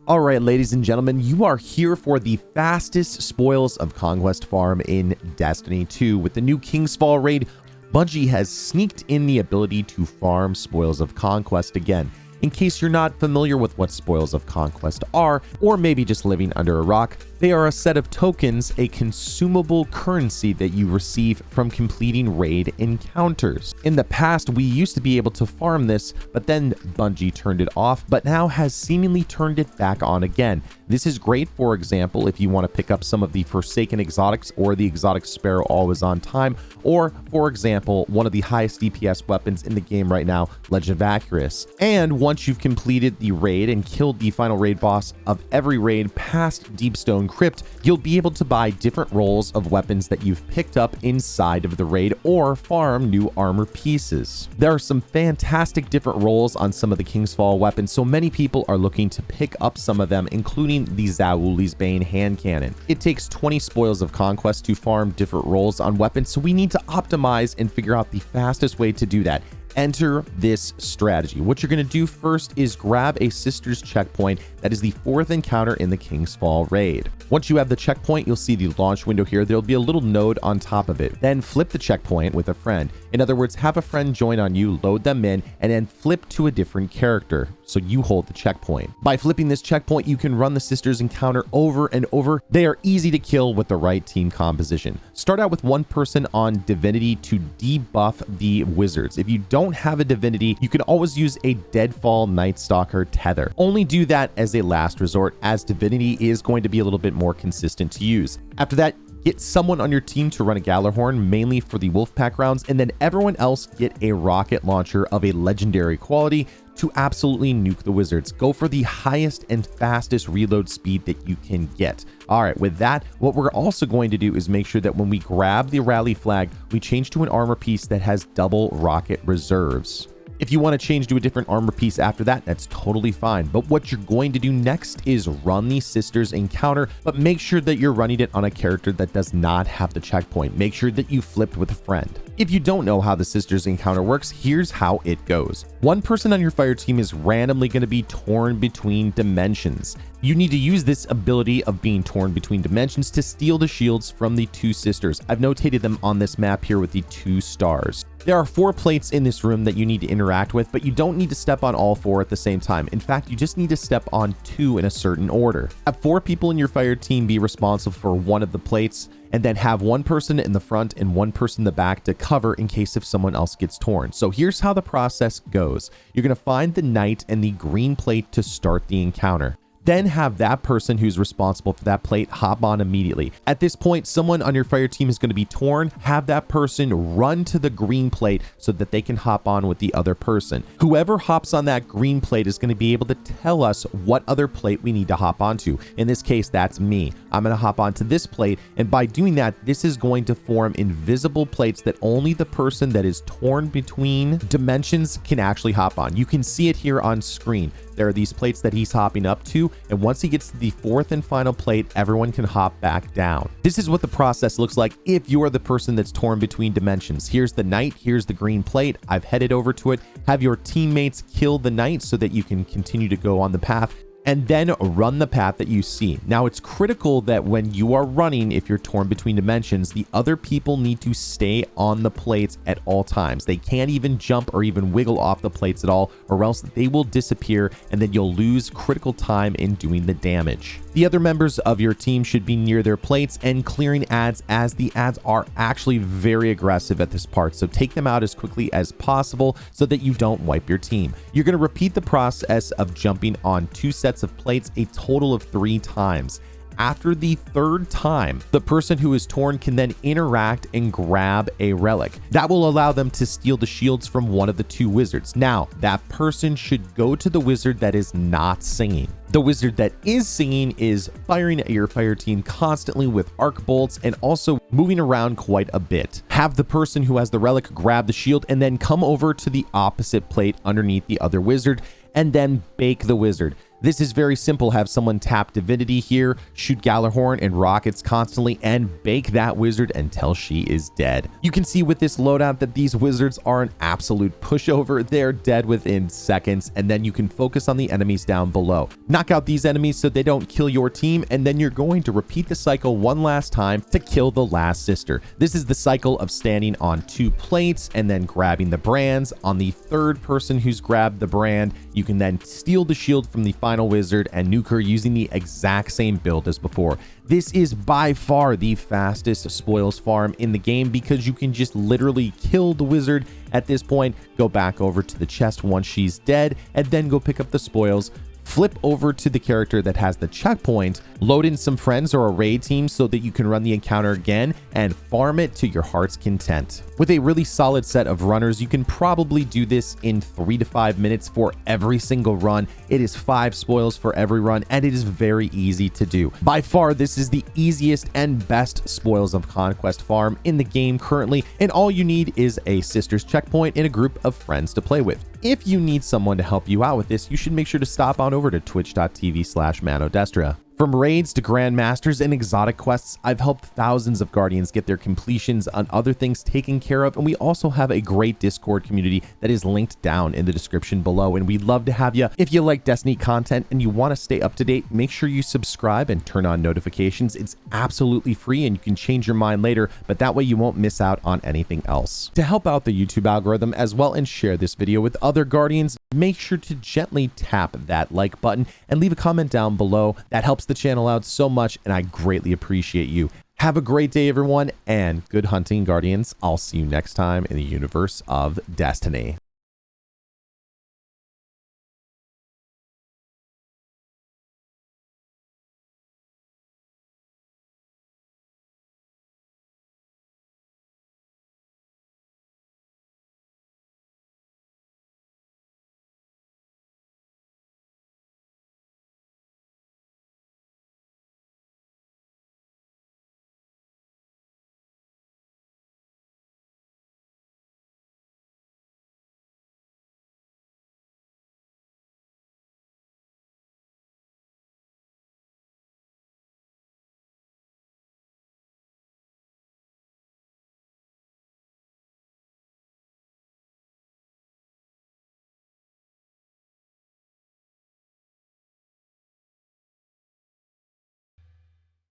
All right, ladies and gentlemen, you are here for the fastest spoils of Conquest farm in Destiny 2. With the new King's Fall raid, Bungie has sneaked in the ability to farm spoils of Conquest again. In case you're not familiar with what spoils of Conquest are, or maybe just living under a rock, they are a set of tokens, a consumable currency that you receive from completing raid encounters. In the past, we used to be able to farm this, but then Bungie turned it off, but now has seemingly turned it back on again. This is great, for example, if you want to pick up some of the Forsaken exotics or the exotic Sparrow always on time, or, for example, one of the highest DPS weapons in the game right now, Legend of AVARICE. And once you've completed the raid and killed the final raid boss of every raid past Deepstone Crypt, you'll be able to buy different rolls of weapons that you've picked up inside of the raid or farm new armor pieces. There are some fantastic different rolls on some of the King's Fall weapons, so many people are looking to pick up some of them, including the Zaouli's Bane hand cannon. It takes 20 spoils of Conquest to farm different rolls on weapons, so we need to optimize and figure out the fastest way to do that. Enter this strategy. What you're going to do first is grab a Sisters checkpoint. That is the 4th encounter in the King's Fall raid. Once you have the checkpoint, you'll see the launch window here. There'll be a little node on top of it. Then flip the checkpoint with a friend. In other words, have a friend join on you, load them in, and then flip to a different character, so you hold the checkpoint. By flipping this checkpoint, you can run the Sisters encounter over and over. They are easy to kill with the right team composition. Start out with one person on Divinity to debuff the wizards. If you don't have a Divinity, you can always use a Deadfall Night Stalker tether. Only do that as a last resort, as Divinity is going to be a little bit more consistent to use. After that, get someone on your team to run a GJALLARHORN, mainly for the Wolfpack rounds, and then everyone else get a rocket launcher of a legendary quality to absolutely nuke the wizards. Go for the highest and fastest reload speed that you can get. All right, with that, what we're also going to do is make sure that when we grab the rally flag, we change to an armor piece that has double rocket reserves. If you want to change to a different armor piece after that, that's totally fine. But what you're going to do next is run the Sisters encounter, but make sure that you're running it on a character that does not have the checkpoint. Make sure that you flipped with a friend. If you don't know how the Sisters encounter works, here's how it goes. One person on your fire team is randomly going to be torn between dimensions. You need to use this ability of being torn between dimensions to steal the shields from the 2 sisters. I've notated them on this map here with the 2 stars. There are 4 plates in this room that you need to interact with, but you don't need to step on all 4 at the same time. In fact, you just need to step on 2 in a certain order. Have 4 people in your fire team be responsible for one of the plates, and then have one person in the front and one person in the back to cover in case if someone else gets torn. So here's how the process goes. You're going to find the knight and the green plate to start the encounter. Then have that person who's responsible for that plate hop on immediately. At this point, someone on your fire team is going to be torn. Have that person run to the green plate so that they can hop on with the other person. Whoever hops on that green plate is going to be able to tell us what other plate we need to hop onto. In this case, that's me. I'm going to hop onto this plate, and by doing that, this is going to form invisible plates that only the person that is torn between dimensions can actually hop on. You can see it here on screen. There are these plates that he's hopping up to, and once he gets to the 4th and final plate, everyone can hop back down. This is what the process looks like if you're the person that's torn between dimensions. Here's the knight, here's the green plate. I've headed over to it. Have your teammates kill the knight so that you can continue to go on the path, and then run the path that you see. Now, it's critical that when you are running, if you're torn between dimensions, the other people need to stay on the plates at all times. They can't even jump or even wiggle off the plates at all, or else they will disappear, and then you'll lose critical time in doing the damage. The other members of your team should be near their plates and clearing ads, as the ads are actually very aggressive at this part, so take them out as quickly as possible so that you don't wipe your team. You're going to repeat the process of jumping on 2 sets of plates a total of 3 times. After the 3rd time, the person who is torn can then interact and grab a relic. That will allow them to steal the shields from one of the 2 wizards. Now, that person should go to the wizard that is not singing. The wizard that is singing is firing at your fire team constantly with arc bolts and also moving around quite a bit. Have the person who has the relic grab the shield and then come over to the opposite plate underneath the other wizard and then bake the wizard. This is very simple. Have someone tap Divinity here, shoot Gjallarhorn and rockets constantly, and bake that wizard until she is dead. You can see with this loadout that these wizards are an absolute pushover. They're dead within seconds, and then you can focus on the enemies down below. Knock out these enemies so they don't kill your team, and then you're going to repeat the cycle one last time to kill the last sister. This is the cycle of standing on 2 plates and then grabbing the brands. On the third person who's grabbed the brand, you can then steal the shield from the final wizard and nuke her using the exact same build as before. This is by far the fastest spoils farm in the game because you can just literally kill the wizard at this point, go back over to the chest once she's dead, and then go pick up the spoils, flip over to the character that has the checkpoint, load in some friends or a raid team so that you can run the encounter again and farm it to your heart's content. With a really solid set of runners, you can probably do this in 3 to 5 minutes for every single run. It is 5 spoils for every run, and it is very easy to do. By far, this is the easiest and best Spoils of Conquest farm in the game currently, and all you need is a sister's checkpoint and a group of friends to play with. If you need someone to help you out with this, you should make sure to stop on over to twitch.tv/Manodestra. From raids to grandmasters and exotic quests, I've helped thousands of guardians get their completions on other things taken care of, and we also have a great Discord community that is linked down in the description below, and we'd love to have you. If you like Destiny content and you want to stay up to date, make sure you subscribe and turn on notifications. It's absolutely free and you can change your mind later, but that way you won't miss out on anything else. To help out the YouTube algorithm as well and share this video with other guardians, make sure to gently tap that like button and leave a comment down below. That helps the channel out so much, and I greatly appreciate you. Have a great day, everyone, and good hunting, Guardians. I'll see you next time in the universe of Destiny.